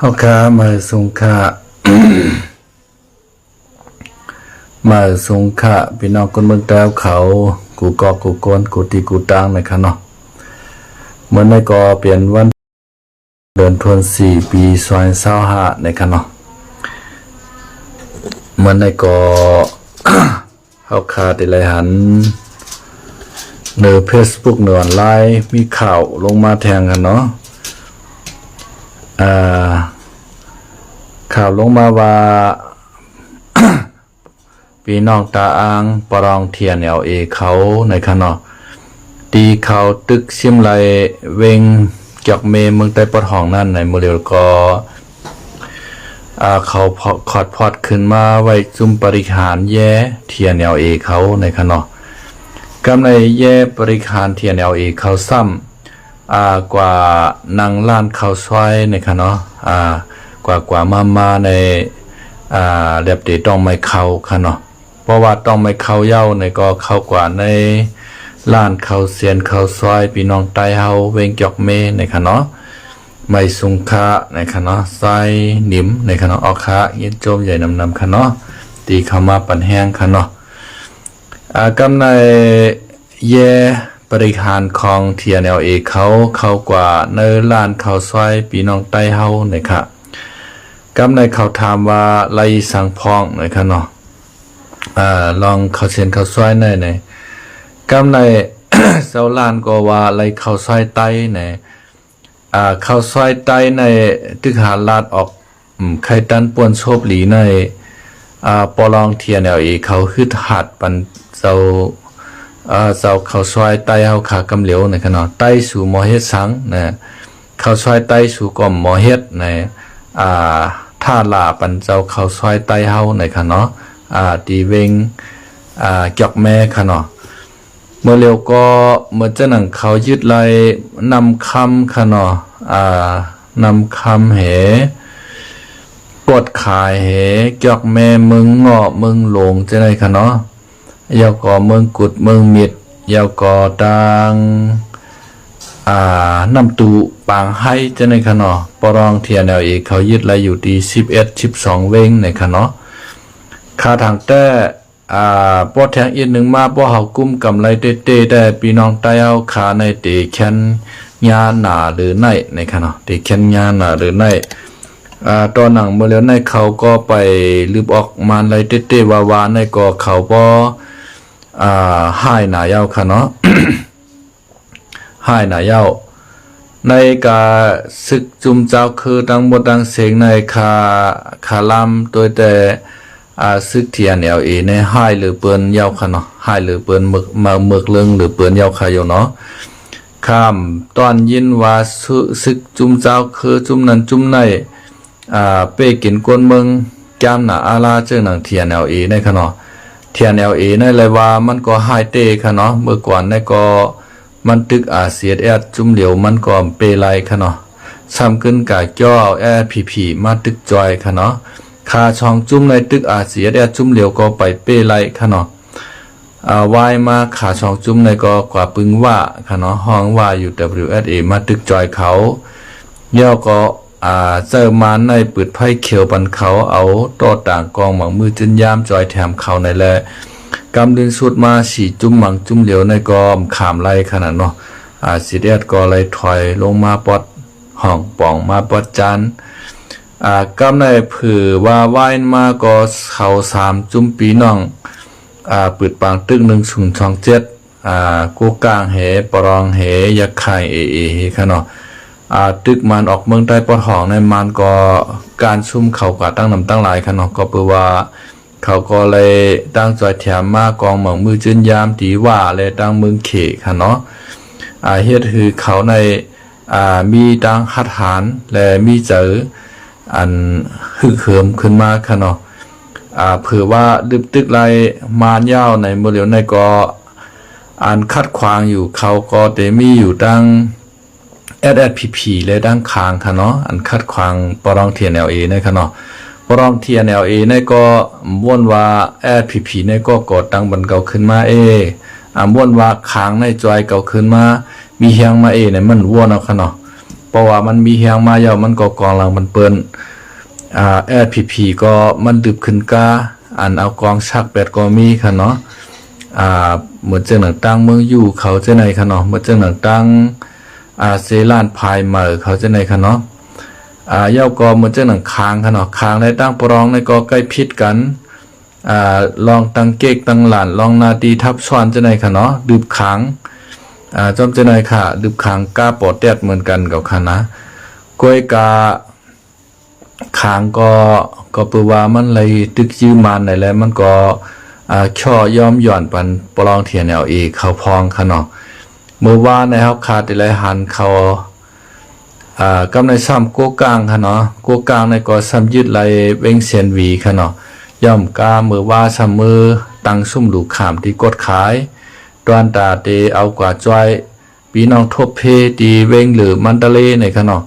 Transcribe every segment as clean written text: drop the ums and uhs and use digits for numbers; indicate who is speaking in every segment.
Speaker 1: เฮาค้ามาสงค่า มาสงค่าพี่น้องคนเมืองแต้วเขากูกอกกูโกนกูตีกูตังนะครับเนาะเหมือนในก็เปลี่ยนวันเดือนธันวาคมปี2025นะครับเนาะเหมือนในก็ เฮาค้าได้เลยหันใน Facebook ในออนไลน์มีข่าวลงมาแทงกันเนาะข่าวลงมาว่า พี่น้องตาอ่างปรองเทียนเอเขาในคณะตีเขาตึกชิมไหลเวงจอกเมเมืองใต้ปอดห้องนั่นในโมเดลก็เขาขอดพอดขึ้นมาไว้จุ่มปริหารแย่เทียนเอเขาในคณะกำในแย่ปริหารเทียนเอเขาซ้ำกว่านางล้านเขาซอยในคณะกว่ามาในเรียบตีต้องไม่เข้าค่ะเนาะเพราะว่าต้องไม่เข้าเย้าในก็เข้ากว่าในล้านเข้าเสียนเข้าซอยพี่น้องใต้เฮาเวงจอกเมในค่ะเนาะไม่สุงค่าในค่ะเนาะใส่นิ่มในค่ะเนาะออกค้าเย็นโจมใหญ่นำค่ะเนาะตีเข้ามาปั่นแห้งค่ะเนาะกำในแย่บริหารของเทียนเขากว่าในล้านเข้าซอยพี่น้องใต้เฮาในค่ะกำในเขาถามว่าไล่สังพองหน่อยค่ะเนาะลองเขาเชียนเขาซ้อยหน่อยกำใน เสาลานก็ว่าไล่เขาซ้อยไตในเขาซ้อยไตในตึกหาลาดออกไข่ตันป่วนโชบหลีในปอลองเทียนเขาฮึดหัดปันเสาเขาซ้อยไตเฮาขากำเหลียวในค่ะเนาะไตสู่หมอเฮ็ดสังนะเขาซ้อยไตสู่ก่อมหมอเฮ็ดในท่าลาปันเจ้าเขาซอยไตเฮาในค่ะเนาะตีเวงจอกแม่ค่ะเนาะเมื่อเร็วก็เมื่อเจ้าหนังเขายึดไล่นำคำค่ะเนาะนำคำเหกดขายเหจอกแม่มึงเงาะมึงหลงจะได้ค่ะเนาะยาวก่อมึงกุดมึงมิดยาวก่อดังน้ำตูปางให้จะในค่ะเนาะปรองเทียนเขายึดไล่อยู่ที่11-12เว้งในค่ะเนาะค่าทางแต่ปอแทงอีกหนึ่งมาปอเฮากุ้มกำไรเต้ได้พี่น้องใต้เฮาขาในเตแคนญาหนาหรือในค่ะเนาะเตแคนญาหนาหรือในตอนหนังเมื่อแล้วในเขาก็ไปลืบออกมาไล่เต้วาในก็เขาบ่ให้หนายาวค่ะเนาะ ให้หนายาวในกาศึกจุมเจ้าคือดังบทดังเสียงในคาลำตัวแต่ซึกเทียนในให้หรือเปิ้นยาวค่ะเนาะให้หรือเปิ้นหมึกเรื่องหรือเปิ้นยาวค่ะอยู่เนาะข้ามตอนยินว่าซึกจุมเจ้าคือจุมนั้นจุมในเป้กินกวนเมืองจามหนาอาลาเจอหนังเทียนในค่ะเนาะเทียนในเลยว่ามันก็ให้เตค่ะเนาะเมื่อก่อนในก็มันตึกเสียดจุ่มเหลียวมันก็เปไลค่ะเนาะซ้ำขึ้นกะจ้อผีมาตึกจอยค่ะเนาะคาช่องจุ่มในตึกเสียดจุ่มเหลียวก็ไปเปไลค่ะเนาะวายมาขาช่องจุ่มในก็กว่าปึงว่าค่ะเนาะห้องว่าอยู่ WSA มาตึกจอยเขาย่อก็เจอมาในปืดไพ่เขียวปันเขาเอาต่อต่างกองหมังมือจึนยามจอยแถมเขาในแลกำดึงสุดมาสีจุ่มหมังจุ่มเหลียวในกอมขามไล่ขนาดเนาะสีเดียดก็เลยถอยลงมาปอดห้องป่องมาปอดจานกำในผือว่าว่ายมาก็เขา3จุ่มปีน้องปืดปางตึก1027กูกลางเหปรองเหยักไข่ค่ะเนาะตึกมันออกเมืองใต้ปอดห้องในมันก็การซุ่มเขากะตั้งนำตั้งหลายค่ะเนาะก็เปือว่าเขาก็เลยตั้งจอยแถมมากองเหมืองมือจืนยามตีว่าเลยตั้งเมืองเขค่ะเนาะเฮ็ดคือเขาในมีตั้งหัดหารและมีเจออันฮึกเหิมขึ้นมาค่ะเนาะเผื่อว่าดึบตึกไรมานยาวในโมเดลในก็อันคัดขวางอยู่เขาก็เตมีอยู่ตั้งSSPP เลยด้านคางค่ะเนาะอันคัดขวางปรองเทียนในค่ะเนาะปรองเทียนในก็ม่วนว่าSSPP ในก็กดตั้งบันเก่าขึ้นมาม่วนว่าค้างในจอยเก่าขึ้นมามีเฮียงมาในมันว่วนเอาค่ะเนาะป ราะว่ามันมีเฮียงมาเยามันก็กองหลังมันเปิ้นLPP ก็มันดึบขึ้นกาอันเอากองชักแบดก็มีค่ะเนาะเหมือนเจ้าหนังตั้งเมืองอยู่เขาเจ้าไหนค่ะเนาะเหมือนเจ้าหนังตั้งเซลานพายมาเขาเจ้าไหนค่ะเนาะเย้าก็เหมือนเจ้าหนังคางค่ะเนาะคางในตั้งปรองในก็ใกล้พิษกันลองตั้งเก๊กตั้งหลานลองนาดีทับซ้อนเจ้าไหนค่ะเนาะดึบคางจอมเจ้าไหนค่ะดึบคางกาปอดแตดเหมือนกันกับค่ะนะก้อยกาคางก็เปว่ามันเลยตึกยืมมันไหนแล้วมันก็ช่อย่อมหย่อนปันปลองเทียนเอาอีกเขาพองค่ะเนาะเมื่อว่าในเฮาคาติไลหันเขากำในซ้ำโกกลางค่ะเนาะโกกลางในก็ซ้ำยึดไหลเว้งเซียนวีค่ะเนาะย่อมกาเมื่อว่าซ้ำมือตั้งซุ่มลูกขามที่กดขายตอนตาเตเอากว่าจ้อยปีน้องทบเพตีเว้งหรือมันตะเลในค่ะเนาะ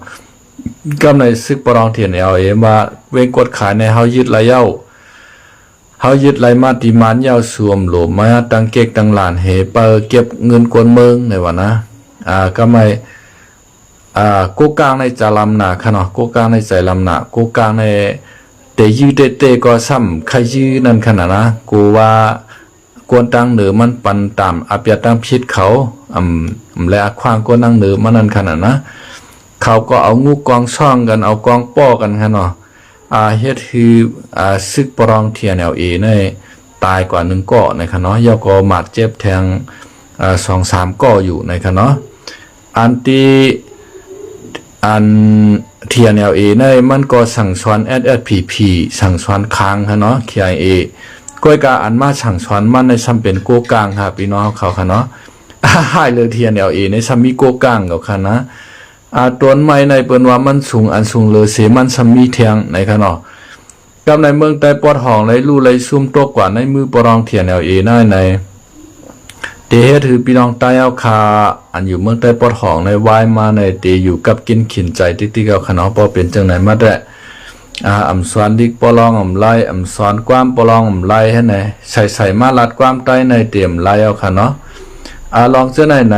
Speaker 1: กำในซึกปรองเทียนเอาเองว่าเว้งกดขายในเฮายึดไหลเย้าเฮายึดไหลมาติมันเย้าสวมหลบมาตั้งเก๊กตั้งหลานเฮเปอเก็บเงินกวนเมืองในว่านะก็ไม่กูกลางในจาลำหนาค่ะเนาะกูกลางในใจลำหนากูกลางในเตยืดเตก็ซ้ำใครยืดนั่นขนาดนะกูว่ากวนตังเหนือมันปันต่ำอาเปียตั้งพิษเขาและควางกวนตังเหนือมันนั่นขนาดนะเขาก็เอางูกองช่องกันเอากองป้อกันค่ะเนาะเฮ็ดคือซึกปรองเทียนเอาในตายกว่า1เกาะในค่ะเนาะย่อก็หมัดเจ็บแทง2-3เกาะอยู่ในค่ะเนาะอันเทียนในมันก็สั่งสอน SSPP สั่งสอนค้างค่ะเนาะ KIA ก้อยกาอันมาสั่งสอนมันในซ้ำเป็นโกกลางค่ะพี่น้องเขาค่ะเนาะให้เลยเทียนในซ้ำมีโกกลางกับค่ะนะตัวใหม่ในเปิ้นว่ามันสูงอันสูงเลยเสมันซ้ำมีเทียงในค่ะเนาะกับในเมืองใต้ปอดห้องในลู่ไหลซุ่มตกกว่าในมือปรองเทียนในเตเฮ็ดถือพี่น้องใต้เอาคาอันอยู่เมืองใต้ปอดห้องในวายมาในเตอยู่กับกินขินใจติ๊กๆเอาค่ะเนาะบ่เป็นจังไหนมาได้อำสวนดิกปลองอำไลอำสอนความปลองอำไลให้ไหนใส่มาลัดความใต้ในเตรียมไลเอาค่ะเนาะลองเจ้าไหน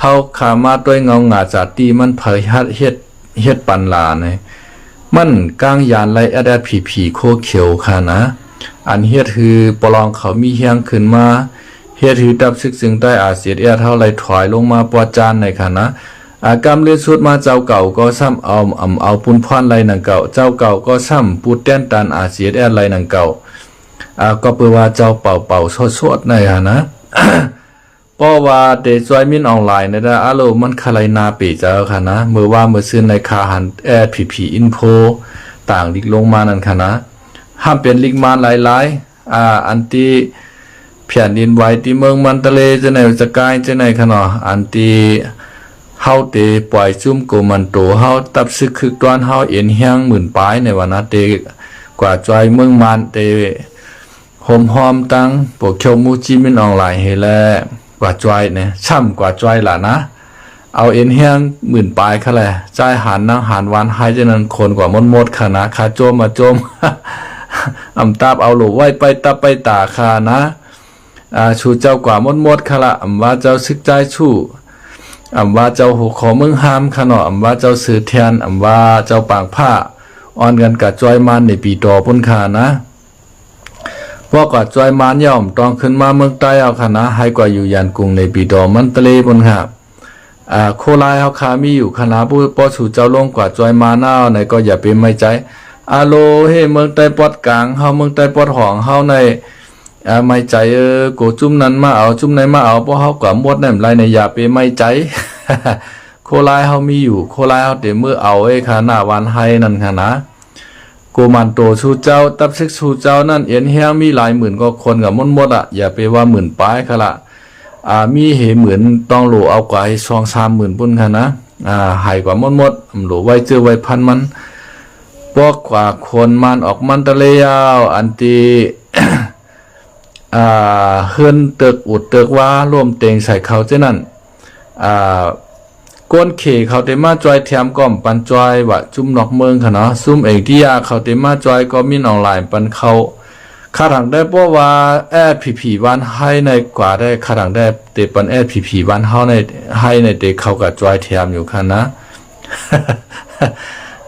Speaker 1: เฮาขามาด้วยเงาหงาจากตีมันเผยเฮ็ดปันลาเนี่ยมันกลางยานไล่SSPPโคเขียวค่ะนะอันเฮ็ดคือปลองเขามีเฮียงขึ้นมาเฮ็ดคือดับซึกซึ่งใต้อาเซียนเท่าไหลถอยลงมาปอจานในค่ะนะกำเลียนสุดมาเจ้าเก่าก็ซ้ำเอาปุนพรไหลหนังเก่าเจ้าเก่าก็ซ้ำปูดแต้นตันอาเซียนไหลหนังเก่าก็เปว่าเจ้าเป่าสดในค่ะนะเพราะว่าเดจอยมินออนไลน์ในด้าโลมันคลายนาปีเจ้าค่ะนะเมื่อว่าเมื่อซื้อในคาหันSPP Info ต่างลิกลงมานั่นค่ะนะห้ามเป็นลิกมาหลายอันที่แผ่นดินไหวที่เมืองมันตะเลจะไหนจะกายจะไหนค่ะเนาะอันที่เฮาเตปล่อยจุ่มโกมันโตเฮาตับซึกคึกตอนเฮาเอ็นเฮียงหมื่นปลายในวันนะเตกว่าจอยเมืองมันเตหอมตั้งพวกเขียวมูจิมินออนไลน์ให้แล้วกว่าจอยเนี่ยช่ำกว่าจอยล่ะนะเอาเอ็นเฮียงหมื่นปลายค่ะแหละใจหันนั่งหันวันให้จะนั้นคนกว่ามดค่ะนะคาโจมมาโจม ตาบเอาหลูไว้ไปตาไปตาค่ะนะชูเจ้ากว่ามดค่ะละว่าเจ้าซึกใจชู้ว่าเจ้าหูขอมึงห้ามค่ะเนาะว่าเจ้าสื่อเทียนว่าเจ้าปางผ้าอ่อนกันกับจอยมันในปีดอพุ่นค่ะนะพวกกับจอยมานย่อมต้องขึ้นมาเมืองใต้เอาค่ะนะให้กว่าอยู่ยันกรุงในปีดอมันทะเลบนค่ะโคลายเฮาคามีอยู่คณะผู้ป้อสู่เจ้าลงกว่าจอยมาหน้าในก็อย่าเป็นไม่ใจโลเฮเมืองใต้ปอดกลางเฮาเมืองใต้ปอดห้องเฮาในไม่ใจโกจุ่มนั้นมาเอาจุ่มไหนมาเอาเพราะเฮากว่าหมดนั่นไรในอย่าเป็นไม่ใจ โคลายเฮามีอยู่โคลายเฮาเดี๋ยวมื้อเอาค่ะหน้าวันให้นั่นค่ะนะโกมันโตสู่เจ้าตับซึกสู่เจ้านั่นเอ็นเฮียมีหลายหมื่นก็คนกับมดอย่าไปว่าหมื่นปลายค่ะละมีเหเหมือนต้องโหลเอากว่าให้2-3 หมื่นปุ่นค่ะนะหายกว่ามดโหลไว้เจอไว้พันมันปอกกว่าคนมันออกมันทะเลยาวอันตีเฮือนตึกอุดตึกว่าร่วมเต็งใส่เขาเจ้านั่นก้นเขเขาเตมาจอยแถมก้อมปันจอยว่าจุ่มนอกเมืองค่ะเนาะซุ่มเอกที่ยาเขาเตมาจอยก็มีออนไลน์ปันเขาขาถังได้เพราะว่าSPPวันให้ในกว่าได้ขาถังได้เตปันSPPวันเฮาในให้ในเตเขากับจอยแถมอยู่ค่ะนะ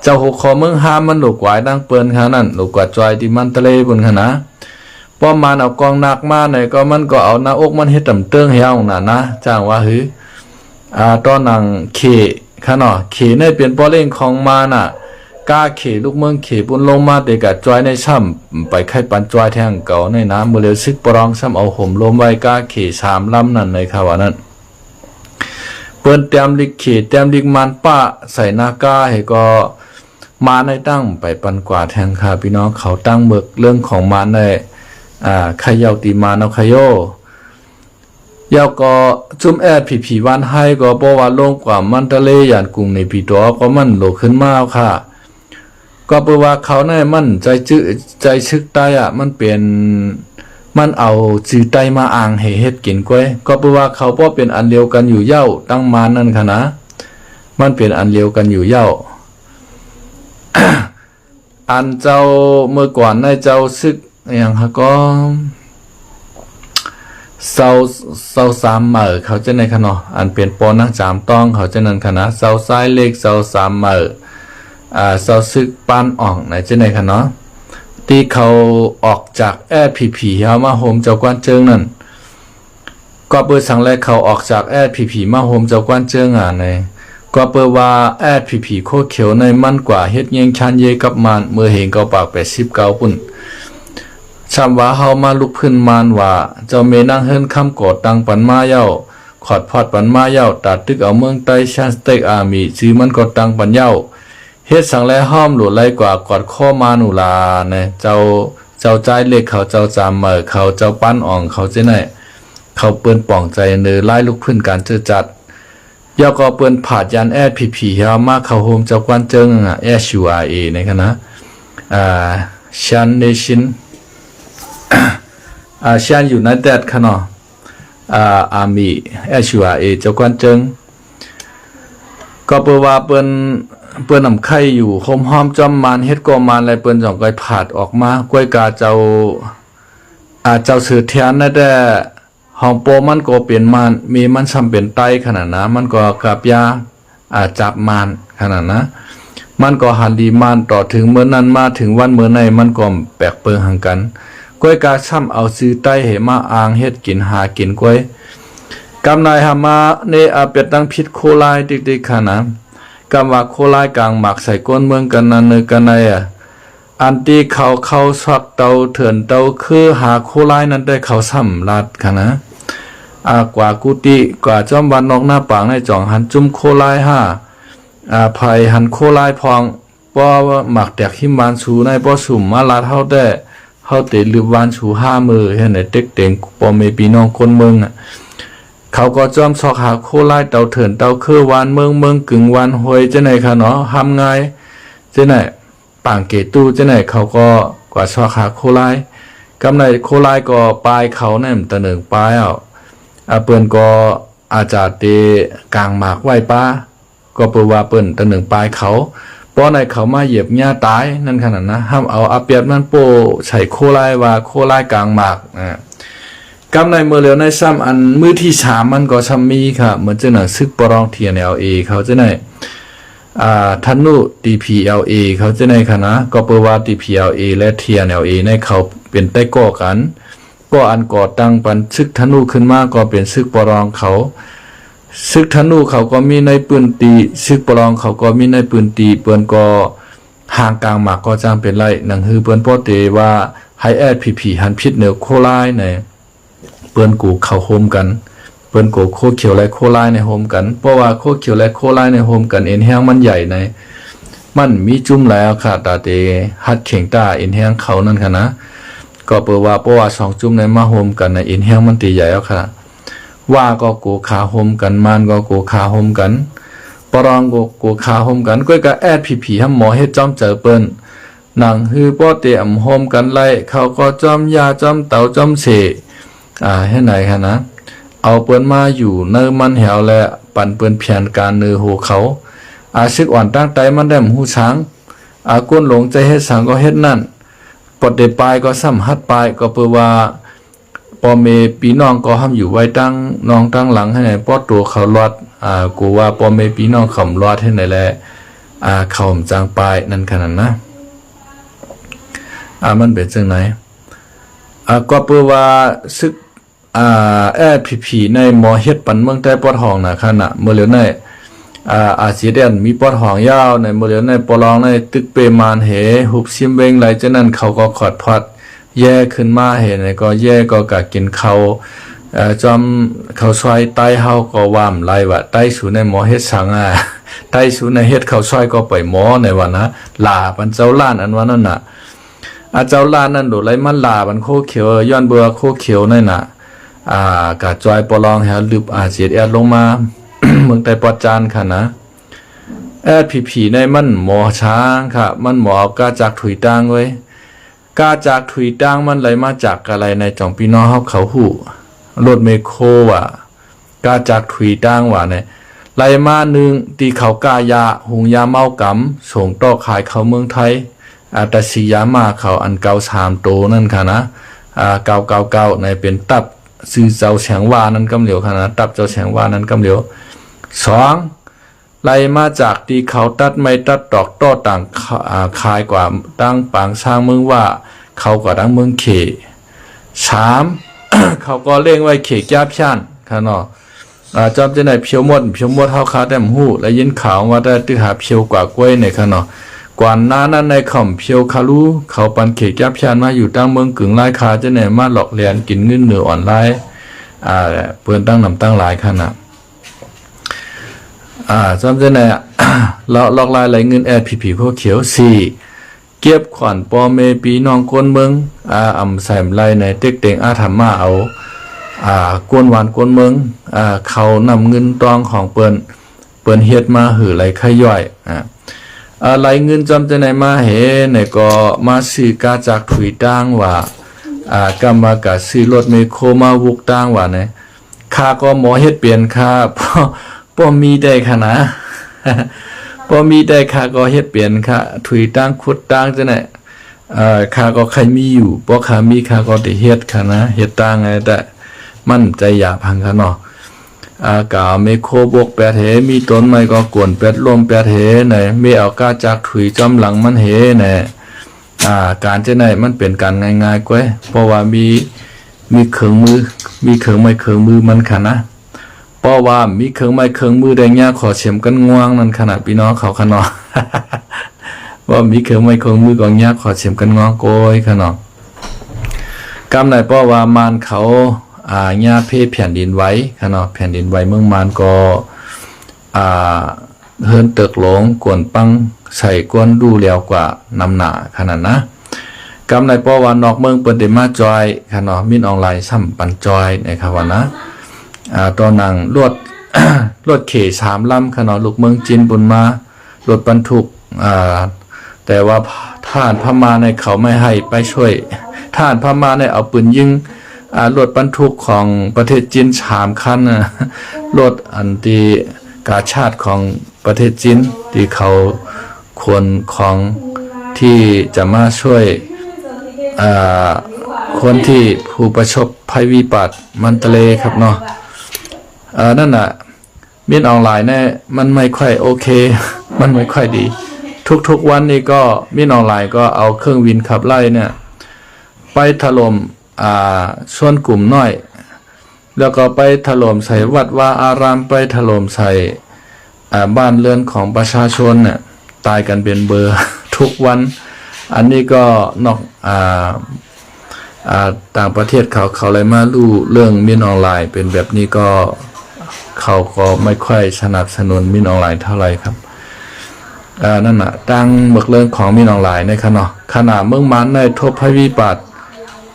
Speaker 1: เจ้าหัวคอเมืองห้ามมันหลูกหวายดังเปิ้นขนาดนั้นหลูกกว่าจอยที่มันทะเลบนขนาดป้อมมันเอากองหนักมาหน่อยก็มันก็เอาหน้าอกมันเฮ็ดต่ำเตื้องเหี่ยวน่ะนะจ้างว่าหือตอนนังเขค่ะเนาะเขในเป็นป้อเล่งของมาน่ะกาเขลูกเมืองเขปุ่นลงมาแต่กะจอยในช่ำไปไข่ปันจอยแทงเก่าในน้ำมือเร็วซึกปรองซ้ำเอาห่มลมไว้กาเข3 ลำนั่นเลยค่ะว่านั้นเปิ้นเตรียมลิกเขเตรียมลิกมันป้าใส่หน้ากาให้ก็มาในตั้งไปปันกว่าแทงค่ะพี่น้องเขาตั้งเบิกเรื่องของมันในขยาวตีมาเอาขยโยยาวก็จุ่มแอดผีวันให้ก็บอกว่าลงกว่ามันทะเลย่านกรุงในปีตัวก็มันโหลขึ้นมาค่ะก็เพราะว่าเขาเนี่ยมันใจชึกใต้มันเป็นมันเอาจื้อใต้มาอ่างให้เฮ็ดกินก้อยก็เพราะว่าเขาบ่เป็นอันเดียวกันอยู่เย้าตั้งมานั่นค่ะนะมันเป็นอันเดียวกันอยู่เย้า อันเจ้าเมื่อก่อนในเจ้าซึกอย่างฮะก็เศร้า3 เหม่อเขาจะในขณะอันเป็นปอนัก3 ต้องเขาจะนั่นคณะเศร้าซ้ายเลขเศร้า3 เหม่อเศร้าซึกปานอ่องไหนจะในขณะที่เขาออกจากแอดผีเอามาโฮมเจ้ากวนเจิงนั่นก็เปิดสังแรกเขาออกจากแอดผีมาโฮมเจ้ากวนเจิงในก็เปิดว่าแอดผีโคเขียวในมันกว่าเฮ็ดเงียงชันเยกับมันเมื่อเห็นเกาปาก89 ปุ่นชำว่าเฮามาลุกพื้นมานว่าเจ้าเมนั่งเฮิรนคำกอดตังปันมาเย้าขอดพอดปันมาเย้าตัดตึกเอาเมืองใต้ชันสเต็กอามีซื้อมันกอดตังปันเย้าเฮ็ดสังแลห้อมหลุดไล่กว่ากอดข้อมาหนูลาเนี่ยเจ้าใจเล็กเขาเจ้าจามเหม่อเขาเจ้าปั้นอ่องเขาเจ้าไหนเขาเปิ้นป่องใจเนื้อไล่ลุกพื้นการเจอจัดย่อก็เปิ้นผาดยันแอดผีเฮามาเขาโฮมเจ้ากวนเจิงSURA นะครับนะชันเนชั่นชันยูไนเต็ดค่ะเนาะอาร์มี่SURA เจ้ากวนเจิงก็เปิดว่าเปิ้นนำไข่อยู่โฮมห้อมจอมมานเฮ็ดก็มานอะไรเปิ้นจ่องก้อยผาดออกมากล้วยกาเจ้าสือเทียนนั่นแต่ห้องโปมันก็เป็นมานมีมันซ้ำเป็นไตขนาดนะมันก็กับยาจับมานขนาดนะมันก็หันดีมานต่อถึงเมื่อนั้นมาถึงวันเมื่อในมันก็แปลกเปิงหังกันกล้วยกาซ้ำเอาซื้อไตให้มาอ่างเฮ็ดกินหากินกล้วยกำนายหามาในเป็ดตั้งพิษโคลายติ๊กๆค่ะนะกำว่าโคลายกลางหมักใส่ก้นเมืองกันนั่นกันในอันที่เขาสักเตาเถื่อนเตาคือหาโคลายนั้นได้เขาซ้ำลัดค่ะนะกว่ากุฏิกว่าจอมวันนอกหน้าปางในจ่องหันจุ่มโคลายภัยหันโคลายพองป้อหมักแตกหิมบานสูในป้อสุ่มมาลาเท่าได้เฮาเตลือวานสู5 มือเห็นไหนเต็กเต็งปอเมปีน้องคนเมืองเขาก็จอมซอกหาโคลายเตาเถื่อนเตาคือวานเมืองกึ่งวานหวยจะไหนค่ะเนาะทำไงจะไหนป่างเกตู้จะไหนเขาก็กว่าซอกหาโคลายกำไรโคลายก็ปลายเขาเนี่ยตะหนึ่งปลายเปิ้นก็อาจจะเตกลางหมากไว้ป้าก็เปิดว่าเปิ้นตะหนึ่งปลายเขาป้อในเขามาเหยียบหญ้าตายนั่นขนาดนะห้ามเอาอาเปียบมันโปใส่โคลายว่าโคลายกลางหมากกำในเมื่อเร็วในซ้ำอันมือที่3มันก็ซ้ำมีค่ะเหมือนจะหนังซึกปรองเทียน LA เขาจะไหนทันนุ DPLA เขาจะในค่ะนะก็เปิดว่า DPLA และเทียน LA ในเขาเป็นใต้ก่อกันก็อันก่อตั้งปันซึกทันนุขึ้นมาก็เป็นซึกปรองเขาซึกทันนุเขาก็มีในปืนตีซึกปรองเขาก็มีในปืนตีเปิ้นก็ห่างกลางหมากก็จ้างเป็นไรหนังฮือเปิ้นป้อเตว่าไฮแอดผีหันพิษเหนือโคลายในเปิ้นกูเข้าโฮมกันเปิ้นกูโคเขียวและโคลายในโฮมกันเพราะว่าโคเขียวและโคลายในโฮมกันเอ็นแห้งมันใหญ่ในมันมีจุ่มแล้วค่ะตาเตฮัดเข่งตาเอ็นแห้งเขานั่นค่ะนะก็เปิดว่าเพราะว่า2 จุ่มในมาโฮมกันในเอ็นแห้งมันตีใหญ่แล้วค่ะว่าก็กูขาโฮมกันมันก็กูขาโฮมกันปรองกูขาโฮมกันก้อยก็แอดผีห้ำหมอเฮ็ดจ้อมเจอเปิ้นหนังฮือป้อเตอำโฮมกันไล่เขาก็จ้อมยาจ้อมเต่าจ้อมเสให้ไหนค่ะนะเอาเปิ้นมาอยู่เนื้อมันแหวและปั่นเปิ้นเพียนการเนื้อโหเขาซึกอ่อนตั้งใจมันได้หูช้างก้นหลงใจเฮ็ดสังก็เฮ็ดนั่นปดเดปลายก็ซ้ำฮัดปลายก็เปิดว่าปอเมปีน้องก็ห้ามอยู่ไว้ตั้งน้องตั้งหลังให้ไหนป้อตัวเขาลอดกูว่าปอเมปีน้องขำลอดให้ไหนแหละ เข้าจางปลายนั่นขนาดนะมันเป็นจังไหนก็เพื่อว่าซึกผีในหมอเฮ็ดปันเมืองใต้ปอดห้องนะขณะเมื่อเหลียวในอาเซียนมีปอดห้องยาวในเมื่อเหลียวในปอลองในตึกเปมานเหหุบซิมเวงไหลจากนั้นเขาก็ขอดพอดแย่ขึ้นมาเห็นก็แย่ก็กะกินเขาจอมเขาซอยใต้เฮาก็ว่ามไล่ว่าใต้สู่ในหมอเฮ็ดสังใต้สู่ในเฮ็ดเขาซอยก็ไปหมอในวันนะลาปันเจ้าล้านอันว่านั่นน่ะเจ้าล้านนั่นโดดไหลมันลาปันโคเขียวย้อนเบื่อโคเขียวนั่นน่ะกะจอยปอลองหาลืบเสียดแอดลงมา เมืองใต้ปอดจานค่ะนะผีในมันหมอช้างค่ะมันหมอกาจากถุยตางไว้กาจากถุยตางมันไหลมาจากอะไรในจ่องพี่น้องเขาหูรถเมโครว่ะกาจากถุยตางว่ะเนี่ยไหลมาหนึ่งตีเขากายาหุงยาเมากำส่งต่อขายเขาเมืองไทยแต่สียามาเขาอันเก่า3โตนั่นค่ะนะเก่าในเป็นตับซื้อเจ้าแฉงวานั้นกำเหลียวค่ะนะตับเจ้าแฉงวานั้นกำเหลียว2ไล่มาจากที่เขาตัดไม่ตัดดอกต้อต่างคายกว่าตั้งปางสร้างเมืองว่าเขากว่าตั้งเมืองเข3 เขาก็เล่งไว้เขแก้บชันค่ะเนาะจอมจะไหนเพียวหมดเฮาคาแต้มหูและยินข่าวว่าได้ตึกหาเพียวกว่ากล้วยในค่ะเนาะกว่านั้นในข่อมเพียวคารูเขาปันเขแก้บชันมาอยู่ตั้งเมืองกึ่งไล่คาจะไหนมาหลอกเลียนกินเงินเหนืออ่อนไล่เปิ้นตั้งนำตั้งหลายค่ะนะจำจะไหนเราลอกลายไหลเงินผีพวกเขียว4เก็บขวัญปอเมปีน้องก้นเมืองใส่ไหลในเต็กเต็งธรรมะเอากวนหวานกวนเมืองเขานำเงินตองของเปิ้นเฮ็ดมาหือไหลขย่อยไหลเงินจำจะไหนมาเหในก็มาซื้อกาจากถุยตั้งว่ากำมากะซื้อรถเมโครมาวุกตั้งว่าเนี่ยค่าก็หมอเฮ็ดเปลี่ยนค่าป้อมีได้ค่ะนะ ป้อมีได้ค่าก็เฮ็ดเปลี่ยนค่ะถุยตั้งขุดตั้งจะไหนค่าก็ใครมีอยู่ป้อค่ามีค่าก็ได้เฮ็ดค่ะนะเฮ็ดตั้งไงแต่มั่นใจอยากพังค่ะเนาะกาเมโคบก8 เหมีต้นไม้ก็กวน8ลม8 เหไหนไม่เอากาจากถุยจอมหลังมันเหไหนการจะไหนมันเป็นการง่ายๆกว่าเพราะว่ามีเครื่องมือมีเครื่องไม้เครื่องมือมันค่ะนะเพราะว่ามีเครื่องไม้เครื่องมือแดงยาขอเฉียมกันง่วงนั่นขนาดพี่น้องเขาขนาด ว่ามีเครื่องไม้เครื่องมือก็ยาขอเฉียมกันง่วงโกยขนาดกำไหนเพราะว่ามานเขาหญ้าเพแผ่นดินไว้ค่ะเนาะแผ่นดินไว้เมืองมานก็เฮิรนเตึกหลงกวนปังใส่ก้นดูแล้วกว่านำหนาขนาดนะกำในป้อว่านอกเมืองเปิดได้มาจอยค่ะเนาะมินออนไลน์ซ้ำปันจอยนะครับว่านะตอนนังรถ รถเข3 ลำค่ะเนาะลูกเมืองจีนบุญมารถบรรทุกแต่ว่าท่านพม่าในเขาไม่ให้ไปช่วยท่านพม่าในเอาปืนยิงรถบรรทุกของประเทศจีน3 คันรถอันที่กาชาติของประเทศจีนที่เขาควรของที่จะมาช่วยคนที่ผู้ประสบภัยวิบัติมันทะเลครับเนาะนั่นน่ะมินออนไลน์เนี่ยมันไม่ค่อยโอเค มันไม่ค่อยดีทุกวันนี้ก็มินออนไลน์ก็เอาเครื่องบินขับไล่เนี่ยไปถล่มส่วนกลุ่มน้อยแล้วก็ไปถล่มใส่วัดว่าอารามไปถล่มใส่บ้านเรือนของประชาชนเนี่ยตายกันเป็นเบอร์ ทุกวันอันนี้ก็นอกต่างประเทศเขาเลยมารู้เรื่องมินออนไลน์เป็นแบบนี้ก็เขาก็ไม่ค่อยสนับสนุนมินออนไลน์เท่าไหร่ครับนั่นน่ะตั้งเบิกเรื่องของมินออนไลน์ในขณะเมืองมันในทบภัยวิบัติ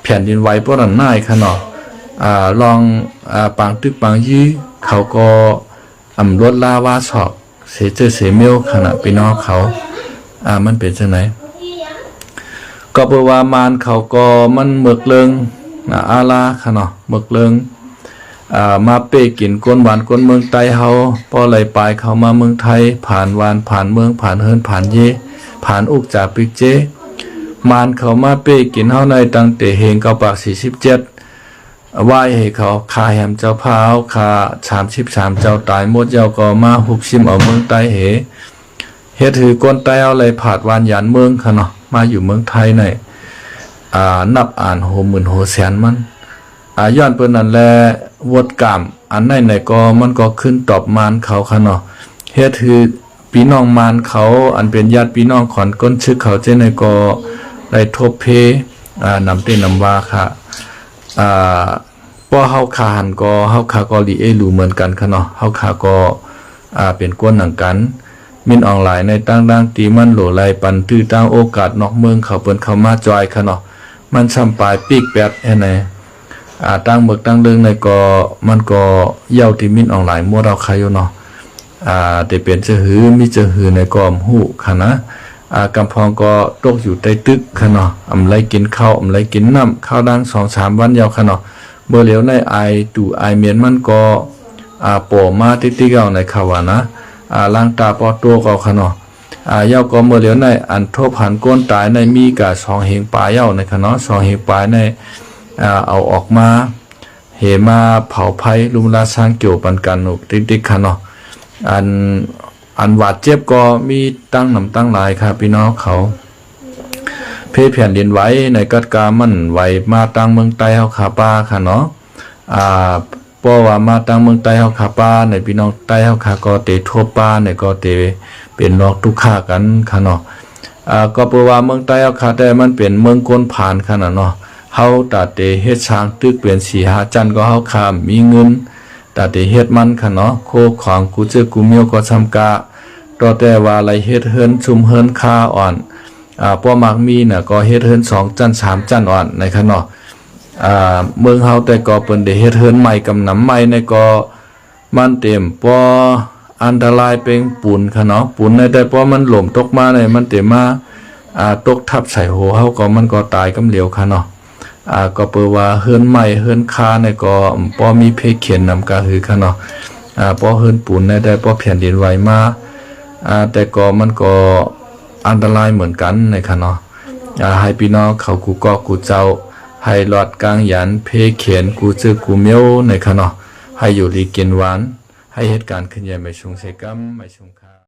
Speaker 1: แผ่นดินไหวป้อนน่ายขนาดลองปางตึกปางยื้อเขาก็รถลาวาสอกเสเมียวขณะพี่น้องเขามันเป็นจังไหนก็เพราะว่ามานเขาก็มันเมือกเลิงอาลาขนาดเมือกเลิงมาเป้กินก้นหวานก้นเมืองไต้เฮาพอไหลปลายเขามาเมืองไทยผ่านวานผ่านเมืองผ่านเฮินผ่านเยผ่านอุกจากปิกเจมานเขามาเป้กินเฮาในตั้งแต่เฮงเก้าปาก47ไหว้ให้เขาคาแหมเจ้าพาวคา33เจ้าตายหมดเจ้าก็มาหุบชิมเอาเมืองใต้เห เฮ็ดถือก้นไต้เอาเลยผาดวานยานเมืองค่ะเนาะมาอยู่เมืองไทยในนับอ่านโหหมื่นโหแสนมันย้อนเปิ้นนั่นแลวดกามอันไหนก็มันก็ขึ้นตอบมานเขาค่ะเนาะเฮ็ดถือพี่น้องมานเขาอันเป็นญาติพี่น้องขอนก้นชึกเขาเจ้ในก็ได้ทบเพนำเต้นนำว่าค่ะป้อเฮาคาหันก็เฮาคาก็ลีรู้เหมือนกันค่ะเนาะเฮาคาก็เป็นกวนหนังกันมินออนไลน์ในตั้งตีมันโหลไหลปันตื้อตั้งโอกาสนอกเมืองเขาเปิ้นเข้ามาจอยค่ะเนาะมันซ้ำปลายปีกแปดแน่ตั้งเบิกตั้งเรื่องในก็มันก็เย้าที่มินออนไลน์มั่วเราใครอยู่เนาะแต่เป็นจะหือมีจะหือในกอมหูค่ะนะกำพองก็ตกอยู่ใต้ตึกค่ะเนาะอำไรกินข้าวอำไรกินน้ำข้าวดัง 2-3 วันยาวค่ะเนาะเมื่อเหลียวในไอเมียนมันก็โปมาติๆเอาในข่าวนะล้างตาปอตัวก็ค่ะเนาะยาวก็เมื่อเหลียวในอันทบหันก้นตายในมีกะ2เหงปลายาวในค่ะเนาะ2เหงปลายในเอาออกมาเหมาเผาไผ่ลุมลาสร้างเกี่ยวปันกันนุกติ๊กๆค่ะเนาะอันหวาดเจ็บก็มีตั้งนำตั้งหลายค่ะพี่น้องเขาเพแผ่นดินไหวในกัดกามันไหวมาตั้งเมืองใต้เฮาขาป้าค่ะเนาะป้อว่ามาตั้งเมืองใต้เฮาขาป้าในพี่น้องใต้เฮาขาก็เตทั่วป้าในก็เตเป็นนอกทุกข์กันค่ะเนาะก็เพราะว่าเมืองใต้เฮาขาแต่มันเป็นเมืองก้นผ่านค่ะเนาะเฮาตาเตเฮ็ดช้างตึกเป็น4-5จันก็เฮาขามีเงินตาเตเฮ็ดมันค่ะเนาะโคของกูเจอกูเมียวก็ทำกะต่อแต่ว่าไรเฮ็ดเฮินชุมเฮินคาอ่อนป้อมักมีน่ะก็เฮ็ดเฮิน2จัน3จันอ่อนในค่ะเนาะเมืองเฮาแต่ก็เปิ้นได้เฮ็ดเฮินใหม่กำนำใหม่ในก็มันเต็มป้ออันตรายเป็นปูนค่ะเนาะปูนในแต่ป้อมันหล่มตกมาในมันเต็มมาตกทับใส่หัวเฮาก็มันก็ตายกำเหลวค่ะเนาะก็เปิดว่าเฮิรนใหม่เฮิรนคาในก็ป้อมีเพเขียนนำกาหือค่ะเนาะป้อเฮิรนปูนในได้ป้อแผ่นดินไหวมาแต่ก็มันก็อันตรายเหมือนกันในค่ะเนาะให้พี่น้องเขากูก็กูเจ้าให้หลอดกลางยันเพเขียนกูจื้อกูเมียวในค่ะเนาะให้อยู่ดีกินหวานให้เหตุการณ์ขึ้นใหญ่ไม่ชุงเสกัมไม่ชุงค่ะ